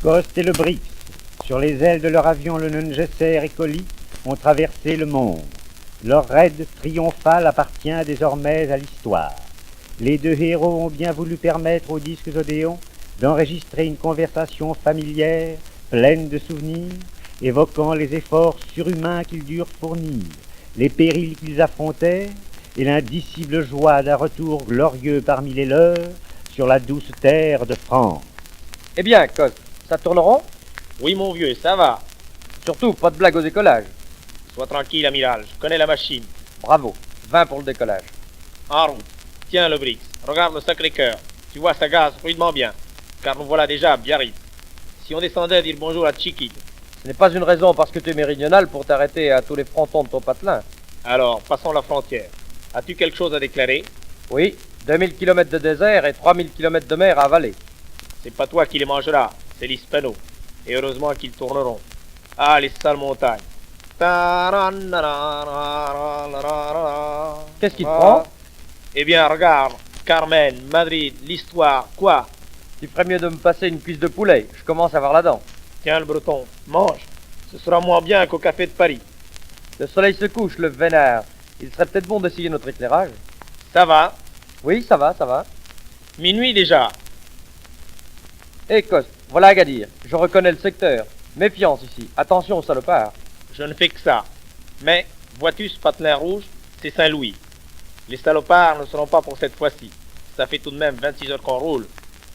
Coste et le Brix, sur les ailes de leur avion le Nungesser et Colli, ont traversé le monde. Leur raid triomphal appartient désormais à l'histoire. Les deux héros ont bien voulu permettre aux disques Odéon d'enregistrer une conversation familière, pleine de souvenirs, évoquant les efforts surhumains qu'ils durent fournir, les périls qu'ils affrontèrent et l'indicible joie d'un retour glorieux parmi les leurs sur la douce terre de France. Eh bien, Cos, ça tourne rond? Oui, mon vieux, ça va. Surtout, pas de blague au décollage. Sois tranquille, amiral, je connais la machine. Bravo, 20 pour le décollage. En route. Tiens, le Brix, regarde le Sacré-Cœur. Tu vois, ça gaze rudement bien, car nous voilà déjà à Biarritz. Si on descendait dire bonjour à Tchiquid. Ce n'est pas une raison parce que tu es méridional pour t'arrêter à tous les frontons de ton patelin. Alors, passons la frontière. As-tu quelque chose à déclarer? Oui, 2000 km de désert et 3000 km de mer à avaler. C'est pas toi qui les mangeras, c'est l'Hispano. Et heureusement qu'ils tourneront. Ah, les sales montagnes. Qu'est-ce qui te prend? Eh bien, regarde, Carmen, Madrid, l'histoire, quoi? Tu ferais mieux de me passer une cuisse de poulet, je commence à avoir la dent. Tiens, le breton, mange. Ce sera moins bien qu'au café de Paris. Le soleil se couche, le vénard. Il serait peut-être bon d'essayer notre éclairage. Ça va? Oui, ça va, ça va. Minuit déjà. Hé, Cos, voilà Agadir. Je reconnais le secteur. Méfiance ici. Attention, salopard. Je ne fais que ça. Mais, vois-tu ce patelin rouge? C'est Saint-Louis. Les salopards ne seront pas pour cette fois-ci. Ça fait tout de même 26 heures qu'on roule.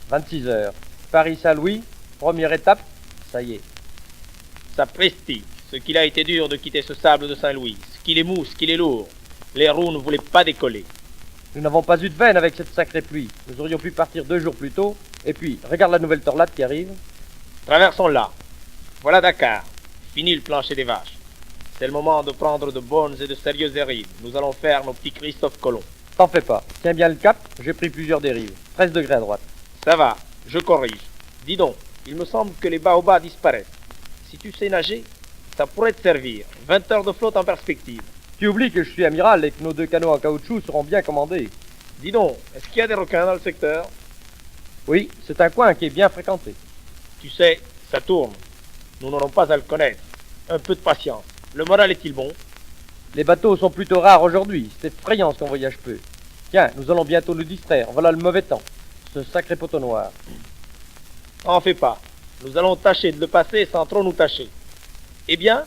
26 heures. Paris-Saint-Louis, première étape, ça y est. Sapristi, ce qu'il a été dur de quitter ce sable de Saint-Louis, ce qu'il est mou, ce qu'il est lourd. Les roues ne voulaient pas décoller. Nous n'avons pas eu de veine avec cette sacrée pluie. Nous aurions pu partir 2 jours plus tôt. Et puis, regarde la nouvelle tornade qui arrive. Traversons-la. Voilà Dakar. Fini le plancher des vaches. C'est le moment de prendre de bonnes et de sérieuses dérives. Nous allons faire nos petits Christophe Colomb. T'en fais pas. Tiens bien le cap, j'ai pris plusieurs dérives. 13 degrés à droite. Ça va, je corrige. Dis donc, il me semble que les baobabs disparaissent. Si tu sais nager, ça pourrait te servir. 20 heures de flotte en perspective. Tu oublies que je suis amiral et que nos 2 canots en caoutchouc seront bien commandés. Dis donc, est-ce qu'il y a des requins dans le secteur? Oui, c'est un coin qui est bien fréquenté. Tu sais, ça tourne. Nous n'aurons pas à le connaître. Un peu de patience. Le moral est-il bon? Les bateaux sont plutôt rares aujourd'hui. C'est effrayant ce qu'on voyage peu. Tiens, nous allons bientôt nous distraire. Voilà le mauvais temps. Ce sacré poteau noir. En fais pas. Nous allons tâcher de le passer sans trop nous tâcher. Eh bien,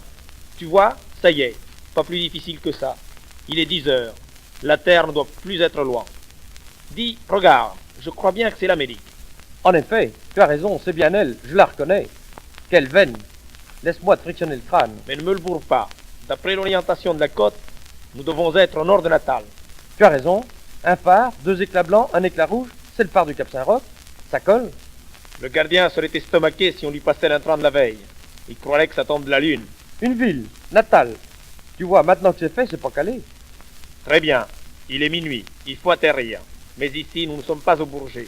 tu vois, ça y est. Pas plus difficile que ça. Il est 10 heures. La terre ne doit plus être loin. Dis, regarde, je crois bien que c'est l'Amérique. En effet, tu as raison, c'est bien elle. Je la reconnais. Quelle veine. Laisse-moi te frictionner le crâne. Mais ne me le bourre pas. D'après l'orientation de la côte, nous devons être au nord de Natal. Tu as raison. Un phare, 2 éclats blancs, un éclat rouge. C'est le phare du Cap Saint-Roch. Ça colle. Le gardien serait estomaqué si on lui passait l'intrant de la veille. Il croirait que ça tombe de la lune. Une ville, Natal. Tu vois, maintenant que c'est fait, c'est pas calé. Très bien. Il est minuit. Il faut atterrir. Mais ici, nous ne sommes pas au Bourget.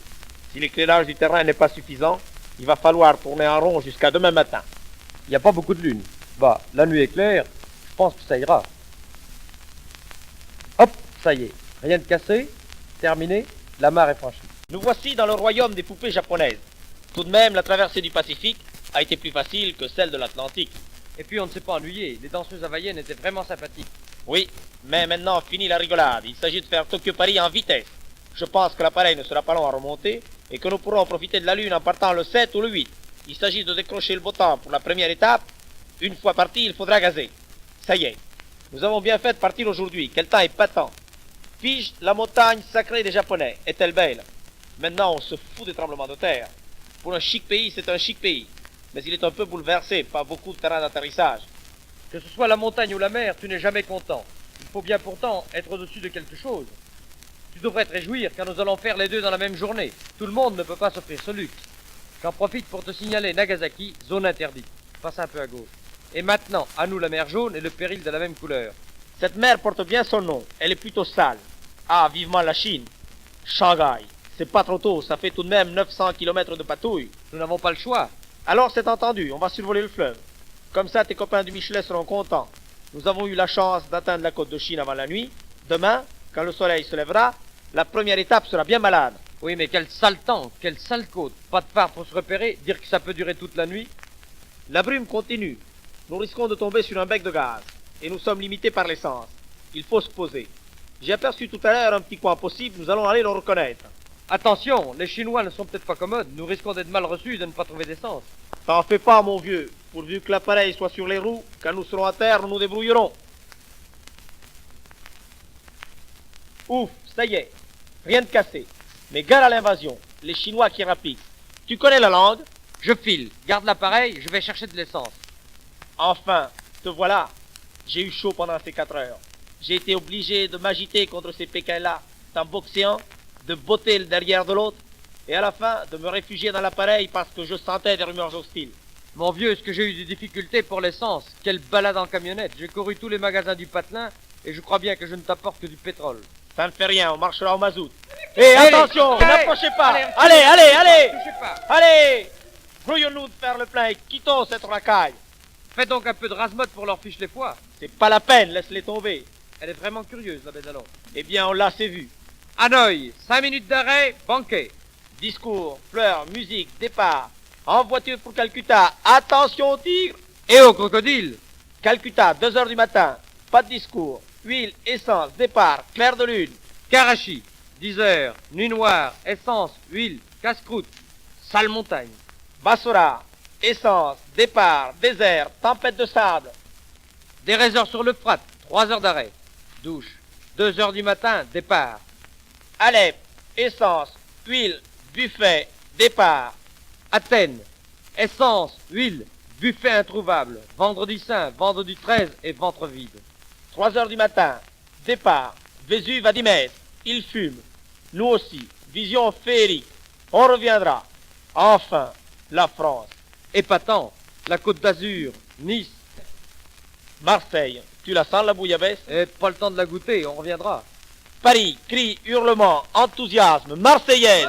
Si l'éclairage du terrain n'est pas suffisant, il va falloir tourner en rond jusqu'à demain matin. Il n'y a pas beaucoup de lune. Bah, la nuit est claire. Je pense que ça ira. Hop, ça y est. Rien de cassé. Terminé. La mare est franchie. Nous voici dans le royaume des poupées japonaises. Tout de même, la traversée du Pacifique a été plus facile que celle de l'Atlantique. Et puis on ne s'est pas ennuyé. Les danseuses hawaïennes étaient vraiment sympathiques. Oui, mais maintenant, fini la rigolade. Il s'agit de faire Tokyo-Paris en vitesse. Je pense que l'appareil ne sera pas long à remonter et que nous pourrons profiter de la Lune en partant le 7 ou le 8. Il s'agit de décrocher le beau temps pour la première étape. Une fois parti, il faudra gazer. Ça y est. Nous avons bien fait de partir aujourd'hui. Quel temps est patent. Fige, la montagne sacrée des Japonais. Est-elle belle? Maintenant, on se fout des tremblements de terre. Pour un chic pays, c'est un chic pays. Mais il est un peu bouleversé, pas beaucoup de terrain d'atterrissage. Que ce soit la montagne ou la mer, tu n'es jamais content. Il faut bien pourtant être au-dessus de quelque chose. Tu devrais te réjouir car nous allons faire les deux dans la même journée. Tout le monde ne peut pas s'offrir ce luxe. J'en profite pour te signaler Nagasaki, zone interdite. Passe un peu à gauche. Et maintenant, à nous la mer jaune et le péril de la même couleur. Cette mer porte bien son nom. Elle est plutôt sale. Ah, vivement la Chine. Shanghai. C'est pas trop tôt, ça fait tout de même 900 km de patouille. Nous n'avons pas le choix. Alors c'est entendu, on va survoler le fleuve. Comme ça, tes copains du Michelet seront contents. Nous avons eu la chance d'atteindre la côte de Chine avant la nuit. Demain, quand le soleil se lèvera, la première étape sera bien malade. Oui, mais quel sale temps, quelle sale côte. Pas de phare pour se repérer, dire que ça peut durer toute la nuit. La brume continue. Nous risquons de tomber sur un bec de gaz. Et nous sommes limités par l'essence. Il faut se poser. J'ai aperçu tout à l'heure un petit coin possible, nous allons aller le reconnaître. Attention, les Chinois ne sont peut-être pas commodes, nous risquons d'être mal reçus et de ne pas trouver d'essence. T'en fais pas, mon vieux. Pourvu que l'appareil soit sur les roues, quand nous serons à terre, nous nous débrouillerons. Ouf, ça y est. Rien de cassé. Mais gare à l'invasion. Les Chinois qui rapissent. Tu connais la langue? Je file, garde l'appareil, je vais chercher de l'essence. Enfin, te voilà. J'ai eu chaud pendant ces 4 heures. J'ai été obligé de m'agiter contre ces Pékins-là, d'en boxer un, de botter le derrière de l'autre, et à la fin de me réfugier dans l'appareil parce que je sentais des rumeurs hostiles. Mon vieux, est-ce que j'ai eu des difficultés pour l'essence? Quelle balade en camionnette. J'ai couru tous les magasins du patelin et je crois bien que je ne t'apporte que du pétrole. Ça ne fait rien, on marchera au mazout. Hé, attention, allez, n'approchez pas. allez, Allez. touchez pas. Allez. Brouillons-nous de faire le plein et quittons cette racaille. Fais donc un peu de rasemotte pour leur fiche les foies. C'est pas la peine, laisse-les tomber. Elle est vraiment curieuse, la Bézalon. Eh bien, on l'a, c'est vu. Hanoï, 5 minutes d'arrêt, banquet. Discours, fleurs, musique, départ. En voiture pour Calcutta. Attention au tigre. Et au crocodile. Calcutta, 2 heures du matin. Pas de discours. Huile, essence, départ, clair de lune. Karachi, 10 heures, nuit noire, essence, huile, casse-croûte, sale montagne. Bassora, essence, départ, désert, tempête de sable. Des réserves sur le Frat, 3 heures d'arrêt. Douche, 2 heures du matin, départ. Alep, essence, huile, buffet, départ. Athènes, essence, huile, buffet introuvable, vendredi saint, vendredi 13 et ventre vide. 3 heures du matin, départ. Vésuve à 10 mètres, il fume. Nous aussi, vision féerique. On reviendra. Enfin, la France. Épatant, la Côte d'Azur, Nice. Marseille, tu la sens la bouillabaisse? Et pas le temps de la goûter, on reviendra. Paris, cris, hurlements, enthousiasme, Marseillaise.